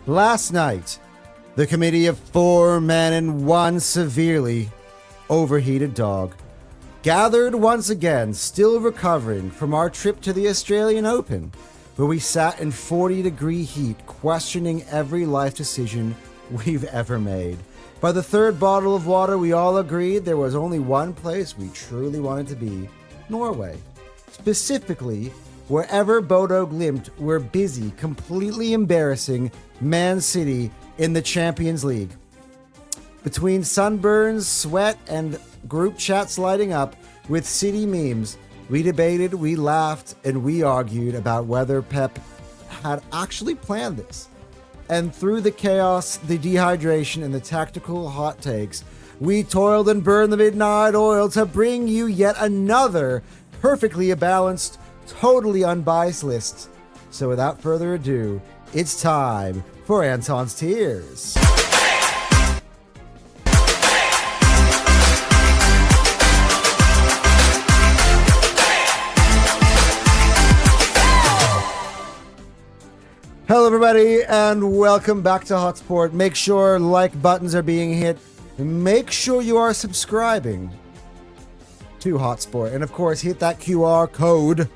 Last night, the committee of 4 men and 1 severely overheated dog gathered once again, still recovering from our trip to the Australian Open, where we sat in 40-degree heat questioning every life decision we've ever made. By the third bottle of water, we all agreed there was only one place we truly wanted to be: Norway. Specifically, wherever Bodo Glimt were busy completely embarrassing Man City in the Champions League. Between sunburns, sweat, and group chats lighting up with City memes, we debated, we laughed, and we argued about whether Pep had actually planned this. And through the chaos, the dehydration, and the tactical hot takes, we toiled and burned the midnight oil to bring you yet another perfectly balanced, totally unbiased list. So without further ado, it's time for Anton's Tears. Hello everybody and welcome back to Hotsport. Make sure like buttons are being hit. Make sure you are subscribing to Hotsport. And of course, hit that QR code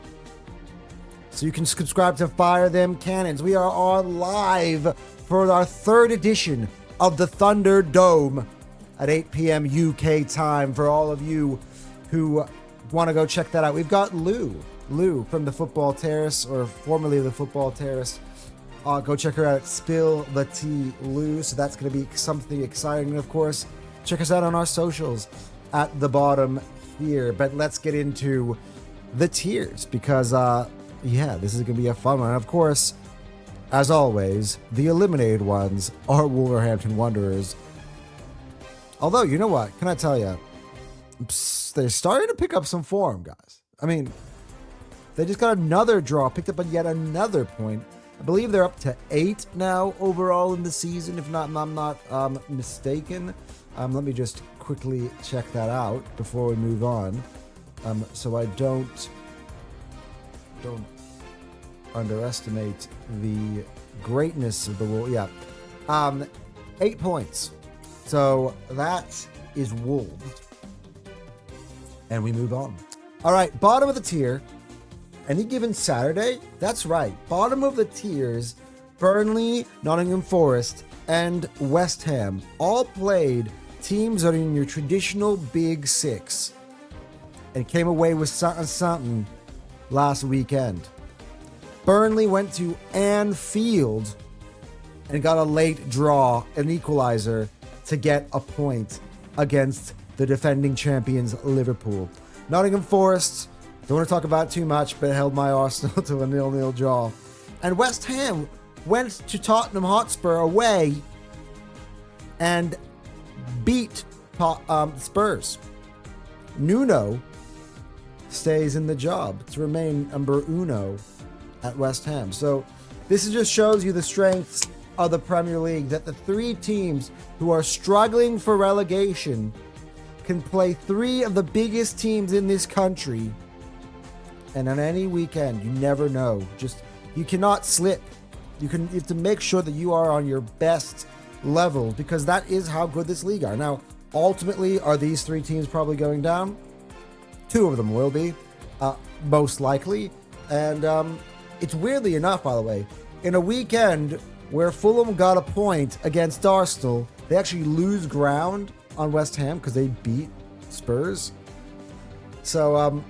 so you can subscribe to Fire Them Cannons. We are on live for our third edition of the Thunderdome at 8 p.m. UK time for all of you who want to go check that out. We've got Lou from the Football Terrace, or formerly the Football Terrace. Go check her out at Spill the Tea Lou. So that's going to be something exciting. And of course, check us out on our socials at the bottom here. But let's get into the tiers because, this is going to be a fun one. And of course, as always, the eliminated ones are Wolverhampton Wanderers. Although, you know what? Can I tell you? They're starting to pick up some form, guys. I mean, they just got another draw, picked up yet another point. I believe they're up to 8 now overall in the season, if not, I'm not mistaken. Let me just quickly check that out before we move on, so I don't underestimate the greatness of the Wolves. Yeah, 8 points. So that is Wolves, and we move on. All right, bottom of the tier. Any given Saturday? That's right. Bottom of the tiers, Burnley, Nottingham Forest, and West Ham all played teams that are in your traditional Big Six and came away with something last weekend. Burnley went to Anfield and got a late draw, an equalizer, to get a point against the defending champions Liverpool. Nottingham Forest, don't want to talk about it too much, but held my Arsenal to a 0-0 draw. And West Ham went to Tottenham Hotspur away and beat Spurs. Nuno stays in the job to remain number uno at West Ham. So this just shows you the strengths of the Premier League, that the 3 teams who are struggling for relegation can play 3 of the biggest teams in this country. And on any weekend, you never know. You cannot slip. You have to make sure that you are on your best level, because that is how good this league are. Now, ultimately, are these 3 teams probably going down? 2 of them will be, most likely. And it's weirdly enough, by the way, in a weekend where Fulham got a point against Arsenal, they actually lose ground on West Ham because they beat Spurs. So,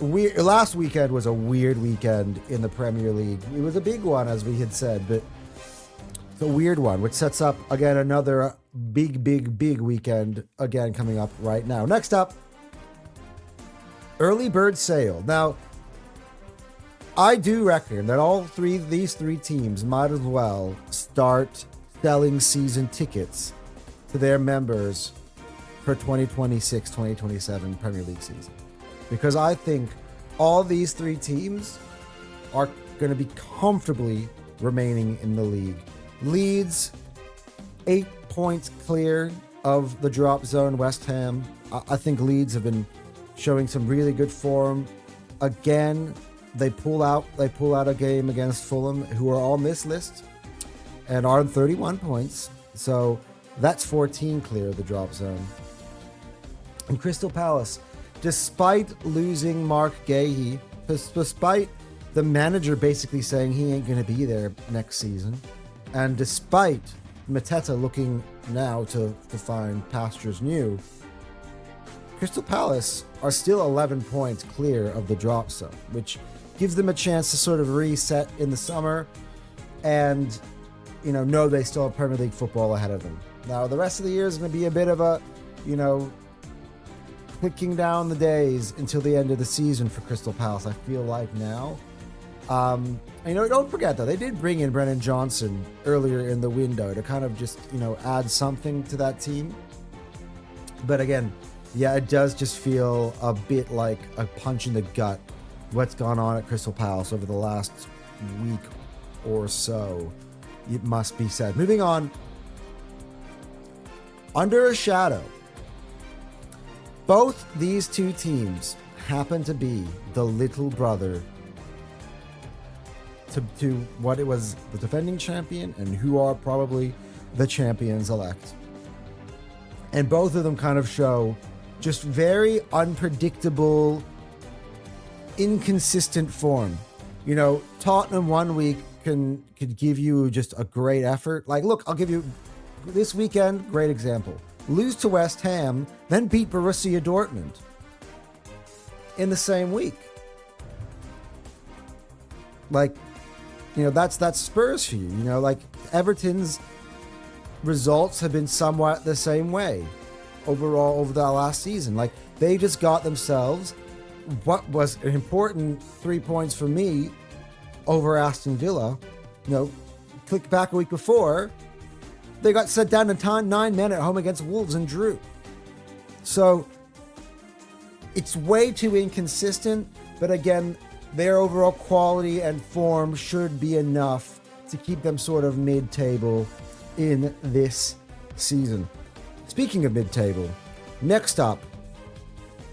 last weekend was a weird weekend in the Premier League. It was a big one, as we had said, but it's a weird one, which sets up, again, another big weekend, again, coming up right now. Next up, early bird sale. Now, I do reckon that these three teams might as well start selling season tickets to their members for 2026-2027 Premier League season. Because I think all these 3 teams are going to be comfortably remaining in the league. Leeds, 8 points clear of the drop zone. West Ham, I think Leeds have been showing some really good form. Again, they pull out a game against Fulham, who are on this list. and are on 31 points. So that's 14 clear of the drop zone. And Crystal Palace, despite losing Mark Gahey, despite the manager basically saying he ain't going to be there next season, and despite Mateta looking now to find pastures new, Crystal Palace are still 11 points clear of the drop zone, which gives them a chance to sort of reset in the summer and, know they still have Premier League football ahead of them. Now, the rest of the year is going to be a bit of a, clicking down the days until the end of the season for Crystal Palace, I feel like now. Don't forget, though, they did bring in Brennan Johnson earlier in the window to kind of just, add something to that team. But again, yeah, it does just feel a bit like a punch in the gut what's gone on at Crystal Palace over the last week or so, it must be said. Moving on. Under a shadow. Both these two teams happen to be the little brother to what it was the defending champion and who are probably the champions elect. And both of them kind of show just very unpredictable, inconsistent form. Tottenham one week could give you just a great effort. Like, look, I'll give you this weekend, great example. Lose to West Ham, then beat Borussia Dortmund in the same week. Like, that's Spurs for you. Like Everton's results have been somewhat the same way overall over the last season. Like, they just got themselves what was an important 3 points for me over Aston Villa. Click back a week before, they got set down to 9 men at home against Wolves and drew. So it's way too inconsistent, but again, their overall quality and form should be enough to keep them sort of mid-table in this season. Speaking of mid-table, next up,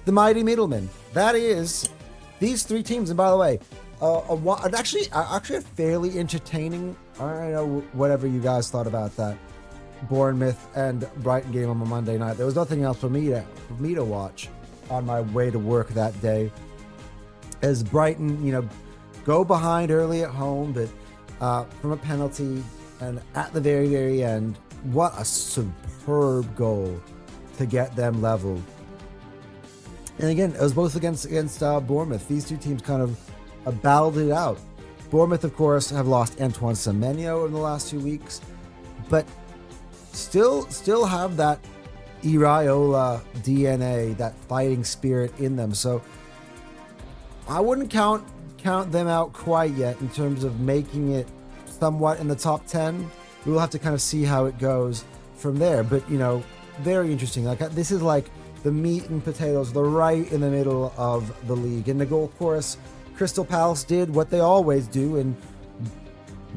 the mighty middlemen. That is these three teams. And by the way, actually a fairly entertaining, I don't know whatever you guys thought about that Bournemouth and Brighton game on a Monday night. There was nothing else for me to watch on my way to work that day, as Brighton, go behind early at home, but from a penalty, and at the very, very end, what a superb goal to get them level. And again, it was both against Bournemouth. These two teams kind of battled it out. Bournemouth, of course, have lost Antoine Semenyo in the last 2 weeks, but still have that Iraola DNA, that fighting spirit in them. So I wouldn't count them out quite yet in terms of making it somewhat in the top 10. We will have to kind of see how it goes from there. But, very interesting. Like, this is like the meat and potatoes, the right in the middle of the league. And the goal, of course, Crystal Palace did what they always do, and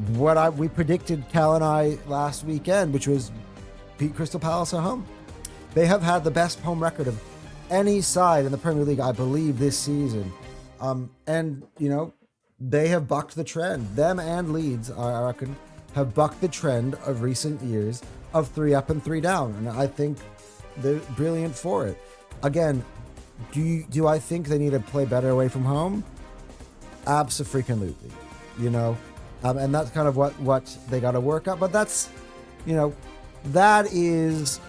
what we predicted, Cal and I, last weekend, which was beat Crystal Palace at home. They have had the best home record of any side in the Premier League, I believe, this season. And, they have bucked the trend. Them and Leeds, I reckon, have bucked the trend of recent years of 3 up and 3 down. And I think they're brilliant for it. Again, do I think they need to play better away from home? Abso-freaking-lutely. And that's kind of what they got to work out. But that's, that is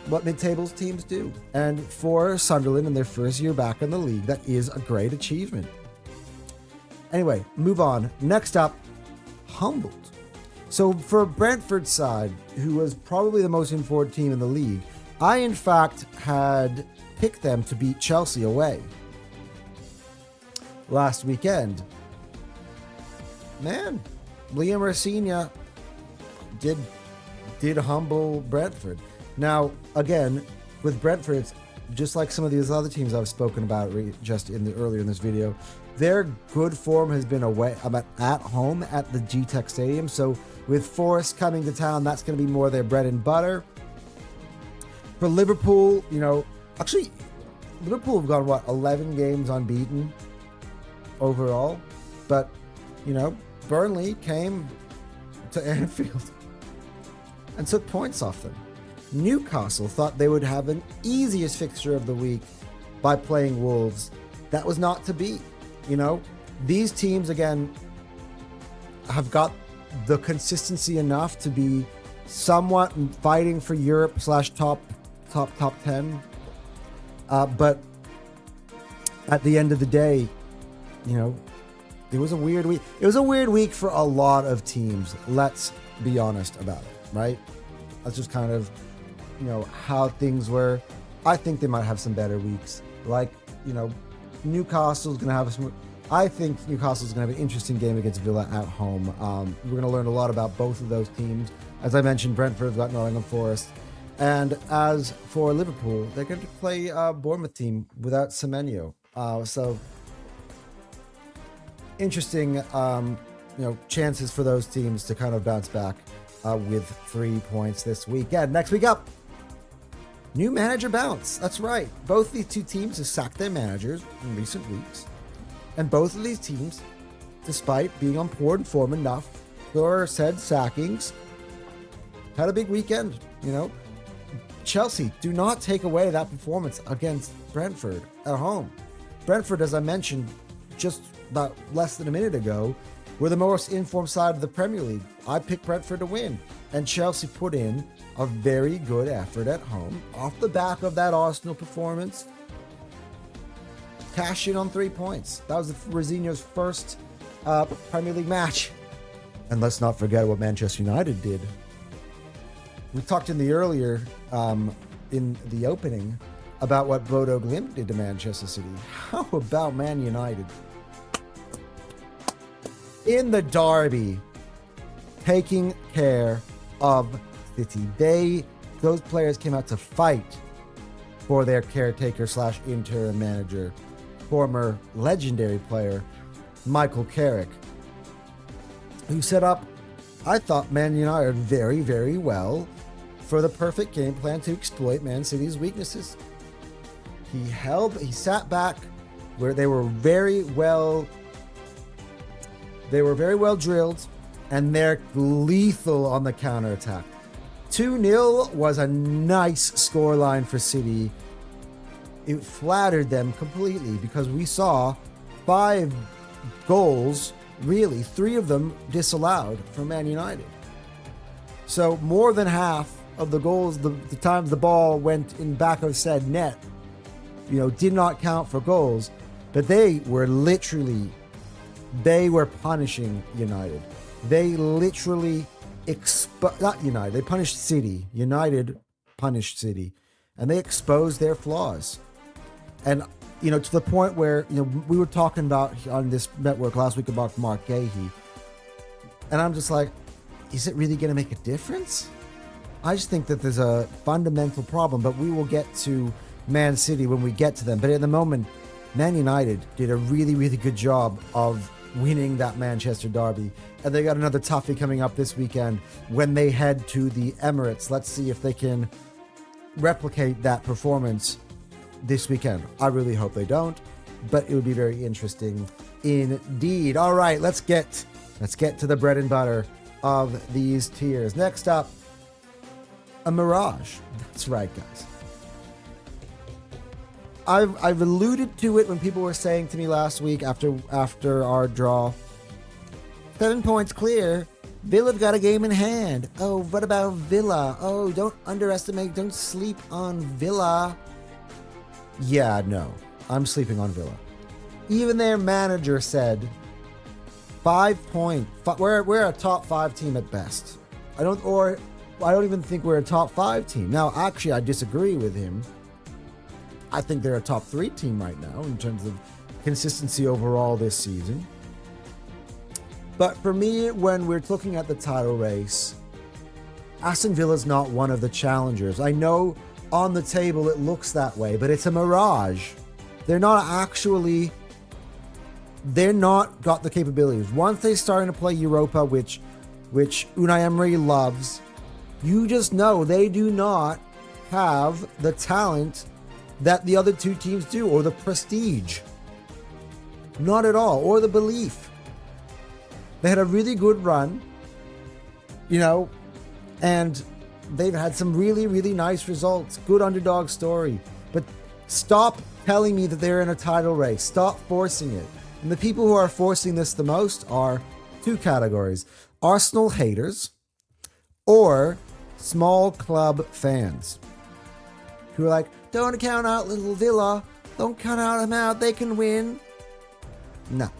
what mid-tables teams do. And for Sunderland in their first year back in the league, that is a great achievement. Anyway, move on. Next up, Humboldt. So for Brentford's side, who was probably the most informed team in the league, I in fact had picked them to beat Chelsea away last weekend. Man, Liam Rossigna did humble Brentford. Now, again, with Brentford, it's just like some of these other teams I've spoken about just earlier in this video. Their good form has been away, at home at the G-Tech Stadium. So with Forest coming to town, that's going to be more their bread and butter. For Liverpool, actually, Liverpool have gone, 11 games unbeaten overall. But, Burnley came to Anfield and took points off them. Newcastle thought they would have an easiest fixture of the week by playing Wolves. That was not to be. These teams, again, have got the consistency enough to be somewhat fighting for Europe / top 10. But at the end of the day, it was a weird week. It was a weird week for a lot of teams. Let's be honest about it, right? That's just kind of, how things were. I think they might have some better weeks. Like, Newcastle's going to have I think Newcastle's going to have an interesting game against Villa at home. We're going to learn a lot about both of those teams. As I mentioned, Brentford's got Nottingham Forest. And as for Liverpool, they're going to play a Bournemouth team without Semenyo. So interesting, chances for those teams to kind of bounce back with 3 points this weekend. Next week up, new manager bounce. That's right. Both these two teams have sacked their managers in recent weeks. And both of these teams, despite being on poor form enough for said sackings, had a big weekend. Chelsea, do not take away that performance against Brentford at home. Brentford, as I mentioned just about less than a minute ago, were the most informed side of the Premier League. I picked Brentford to win, and Chelsea put in a very good effort at home off the back of that Arsenal performance. Cash in on 3 points. That was Mourinho's first Premier League match. And let's not forget what Manchester United did. We talked in the earlier, in the opening, about what Bodo Glimt did to Manchester City. How about Man United? In the derby, taking care of City. Those players came out to fight for their caretaker / interim manager, former legendary player Michael Carrick, who set up, I thought, Man United very, very well for the perfect game plan to exploit Man City's weaknesses. He sat back where they were very well drilled, and they're lethal on the counterattack. 2-0 was a nice scoreline for City. It flattered them completely because we saw 5 goals, really 3 of them disallowed from Man United. So more than half of the goals, the times the ball went in back of said net, did not count for goals, but they were punishing United. They literally they punished City. United punished City, and they exposed their flaws. And, to the point where, we were talking about on this network last week about Mark Gahey, and I'm just like, is it really going to make a difference? I just think that there's a fundamental problem, but we will get to Man City when we get to them. But at the moment, Man United did a really, really good job of winning that Manchester derby. And they got another toughie coming up this weekend when they head to the Emirates. Let's see if they can replicate that performance this weekend. I really hope they don't, but it would be very interesting indeed. All right, let's get to the bread and butter of these tiers. Next up, a mirage. That's right, guys. I've alluded to it when people were saying to me last week after our draw, 7 points clear. Villa's got a game in hand. Oh, what about Villa? Oh, don't sleep on Villa. Yeah, no, I'm sleeping on Villa. Even their manager said 5 points. We're a top 5 team at best. I don't even think we're a top 5 team. Now, actually, I disagree with him. I think they're a top 3 team right now in terms of consistency overall this season. But for me, when we're looking at the title race, Aston Villa's not one of the challengers. I know on the table it looks that way, but it's a mirage. They're not got the capabilities. Once they start to play Europa, which Unai Emery loves, you just know they do not have the talent that the other 2 teams do, or the prestige. Not at all, or the belief. They had a really good run, and they've had some really, really nice results. Good underdog story. But stop telling me that they're in a title race. Stop forcing it. And the people who are forcing this the most are two categories. Arsenal haters or small club fans who are like, don't count out little Villa. Don't count out them out. They can win. No.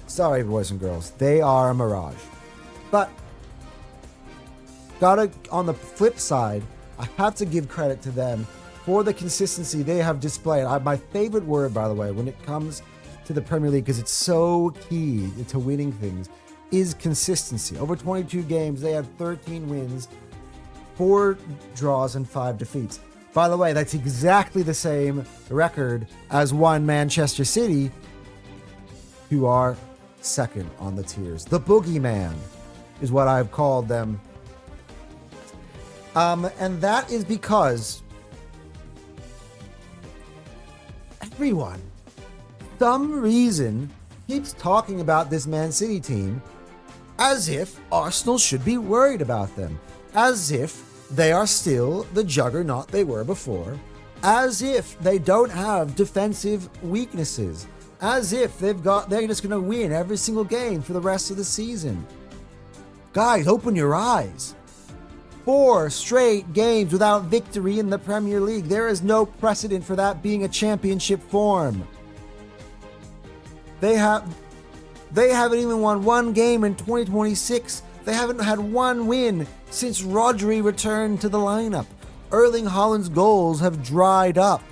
Sorry, boys and girls. They are a mirage. But on the flip side, I have to give credit to them for the consistency they have displayed. My favorite word, by the way, when it comes to the Premier League, because it's so key to winning things, is consistency. Over 22 games, they had 13 wins, 4 draws, and 5 defeats. By the way, that's exactly the same record as one Manchester City, who are second on the tiers. The Boogieman is what I've called them. And that is because everyone, for some reason, keeps talking about this Man City team as if Arsenal should be worried about them, as if they are still the juggernaut they were before, as if they don't have defensive weaknesses, as if they're just going to win every single game for the rest of the season. Guys, open your eyes. 4 straight games without victory in the Premier League. There is no precedent for that being a championship form. They haven't even won one game in 2026. They haven't had one win since Rodri returned to the lineup. Erling Haaland's goals have dried up.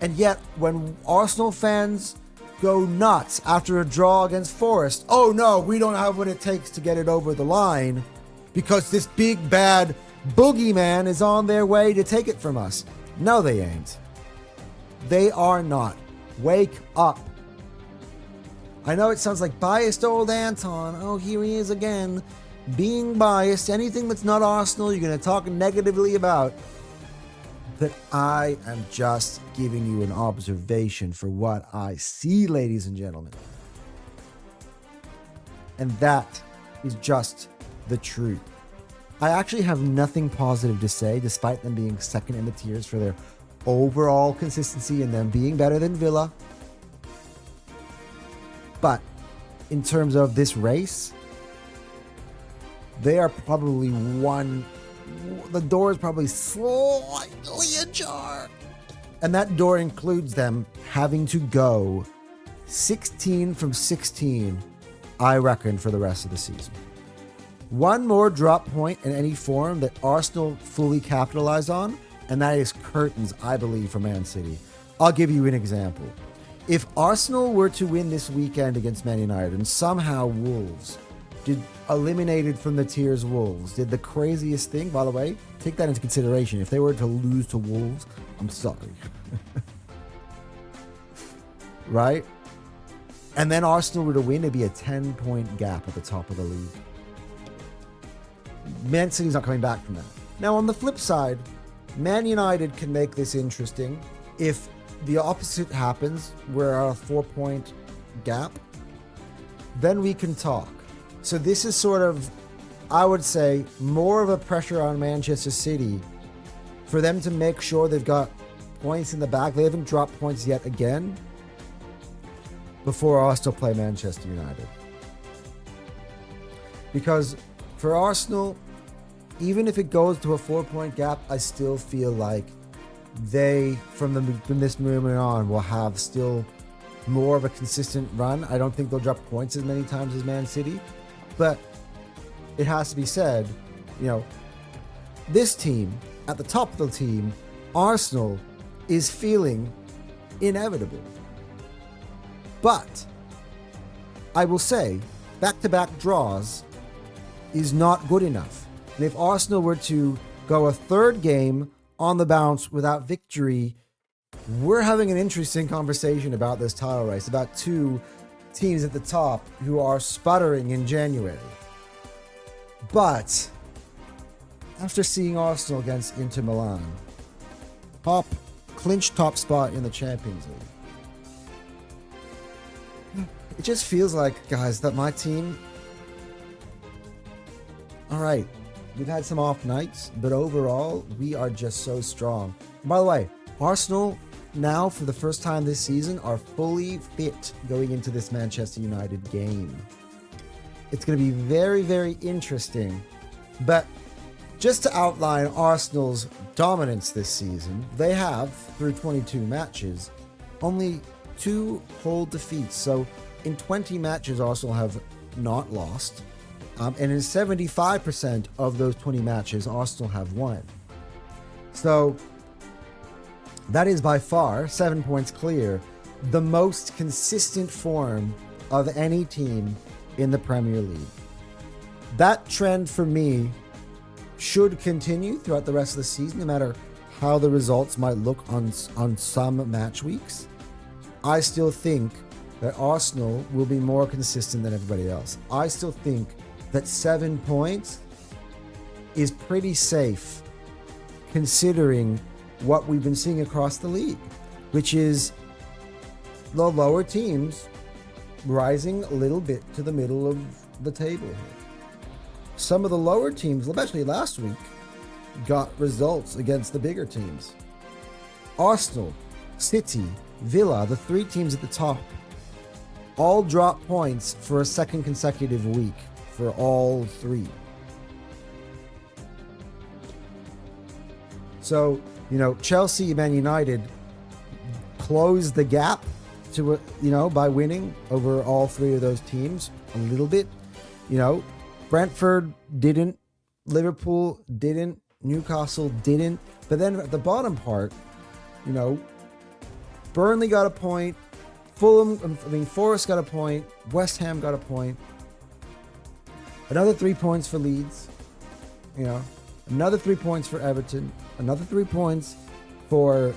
And yet, when Arsenal fans go nuts after a draw against Forest, oh no, we don't have what it takes to get it over the line because this big bad boogeyman is on their way to take it from us. No, they ain't. They are not. Wake up. I know it sounds like biased old Anton. Oh, here he is again. Being biased. Anything that's not Arsenal, you're going to talk negatively about. But I am just giving you an observation for what I see, ladies and gentlemen. And that is just the truth. I actually have nothing positive to say, despite them being second in the tiers for their overall consistency and them being better than Villa. But in terms of this race, they are probably the door is probably slightly ajar. And that door includes them having to go 16 from 16, I reckon, for the rest of the season. One more drop point in any form that Arsenal fully capitalized on, and that is curtains, I believe, for Man City. I'll give you an example. If Arsenal were to win this weekend against Man United and somehow Wolves eliminated from the tiers Wolves did the craziest thing, by the way, take that into consideration. If they were to lose to Wolves, I'm sorry. Right? And then Arsenal were to win, it'd be a 10-point gap at the top of the league. Man City's not coming back from that. Now, on the flip side, Man United can make this interesting if the opposite happens, we're at a 4-point gap, then we can talk. So this is sort of, I would say, more of a pressure on Manchester City for them to make sure they've got points in the back. They haven't dropped points yet again before Arsenal play Manchester United. Because for Arsenal, even if it goes to a 4-point gap, I still feel like they, from this moment on, will have still more of a consistent run. I don't think they'll drop points as many times as Man City. But it has to be said, this team, at the top of the team, Arsenal, is feeling inevitable. But I will say, back-to-back draws is not good enough. And if Arsenal were to go a third game on the bounce without victory, we're having an interesting conversation about this title race, about two teams at the top who are sputtering in January. But after seeing Arsenal against Inter Milan clinch top spot in the Champions League, it just feels like, guys, that my team, All right. We've had some off nights, but overall, we are just so strong. And by the way, Arsenal now, for the first time this season, are fully fit going into this Manchester United game. It's going to be very, very interesting. But just to outline Arsenal's dominance this season, they have, through 22 matches, only 2 whole defeats. So in 20 matches, Arsenal have not lost. And in 75% of those 20 matches, Arsenal have won. So that is by far, 7 points clear, the most consistent form of any team in the Premier League. That trend for me should continue throughout the rest of the season, no matter how the results might look on some match weeks. I still think that Arsenal will be more consistent than everybody else. I still think that 7 points is pretty safe considering what we've been seeing across the league, which is the lower teams rising a little bit to the middle of the table here. Some of the lower teams, especially last week, got results against the bigger teams. Arsenal, City, Villa, the 3 teams at the top, all dropped points for a second consecutive week for all 3. So, Chelsea, Man United closed the gap to, by winning over all 3 of those teams a little bit. Brentford didn't, Liverpool didn't, Newcastle didn't. But then at the bottom part, Burnley got a point, Forest got a point, West Ham got a point, another 3 points for Leeds, another 3 points for Everton, another 3 points for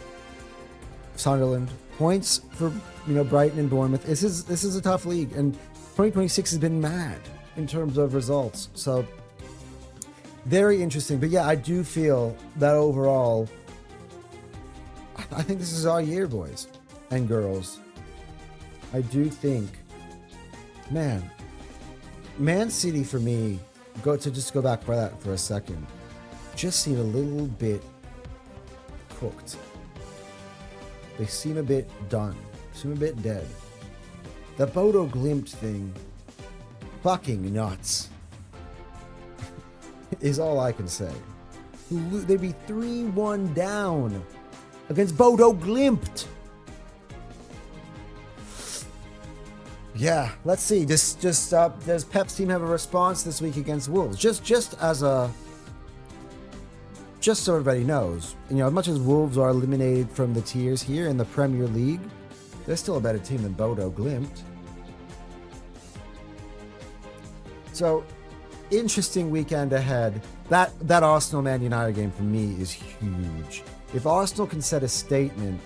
Sunderland, points for Brighton and Bournemouth. This is a tough league, and 2026 has been mad in terms of results. So very interesting. But yeah, I do feel that overall, I think this is our year, boys and girls. I do think, Man City for me, go back for that for a second, just seem a little bit cooked. They seem a bit done, seem a bit dead. The Bodo Glimt thing, fucking nuts, is all I can say. They'd be 3-1 down against Bodo Glimt. Yeah, let's see. Does Pep's team have a response this week against Wolves? Just so everybody knows, as much as Wolves are eliminated from the tiers here in the Premier League, they're still a better team than Bodo Glimt. So, interesting weekend ahead. That Arsenal Man United game for me is huge. If Arsenal can set a statement,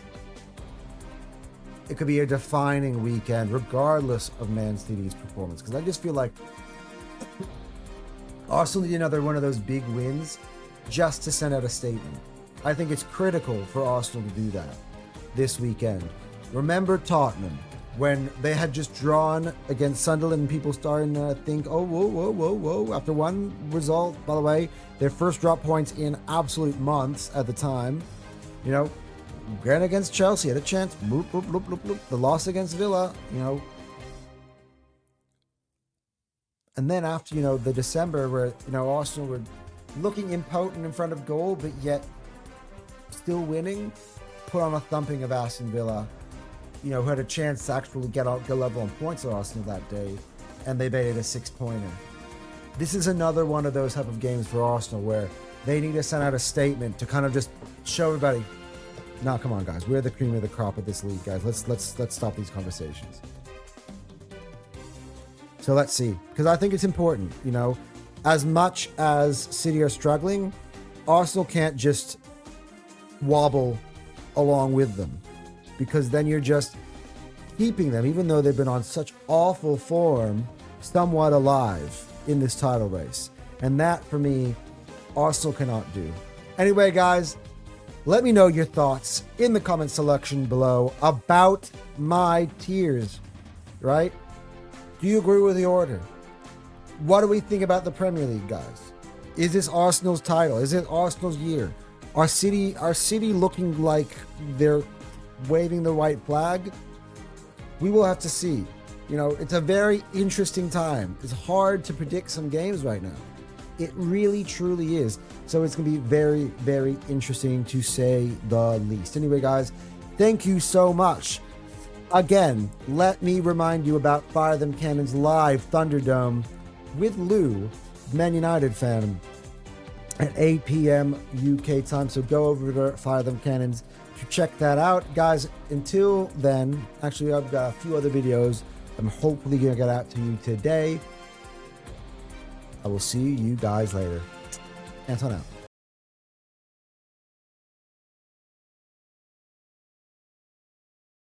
it could be a defining weekend regardless of Man City's performance. Because I just feel like Arsenal need another one of those big wins just to send out a statement. I think it's critical for Arsenal to do that this weekend. Remember Tottenham, when they had just drawn against Sunderland and people starting to think, oh, whoa. After one result, by the way, their first drop points in absolute months at the time. Grant against Chelsea had a chance. Bloop, bloop, bloop, bloop, bloop. The loss against Villa, And then after, the December where, Arsenal were looking impotent in front of goal, but yet still winning, put on a thumping of Aston Villa, who had a chance to actually get level on points at Arsenal that day, and they made it a 6-pointer. This is another one of those type of games for Arsenal where they need to send out a statement to kind of just show everybody, no, come on, guys, we're the cream of the crop of this league, guys. Let's stop these conversations. So let's see, because I think it's important, as much as City are struggling, Arsenal can't just wobble along with them, because then you're just keeping them, even though they've been on such awful form, somewhat alive in this title race. And that, for me, Arsenal cannot do. Anyway, guys, let me know your thoughts in the comment section below about my tiers, right? Do you agree with the order? What do we think about the Premier League, guys? Is this Arsenal's title? Is it Arsenal's year? Our city looking like they're waving the white flag? We will have to see. You know, it's a very interesting time. It's hard to predict some games right now. It really, truly is. So it's going to be very, very interesting to say the least. Anyway, guys, thank you so much. Again, let me remind you about Fire Them Cannons live Thunderdome with Lou, Man United fan, at 8 p.m. UK time. So go over to Fire Them Cannons to check that out. Guys, until then, actually, I've got a few other videos I'm hopefully going to get out to you today. I will see you guys later. Anton out.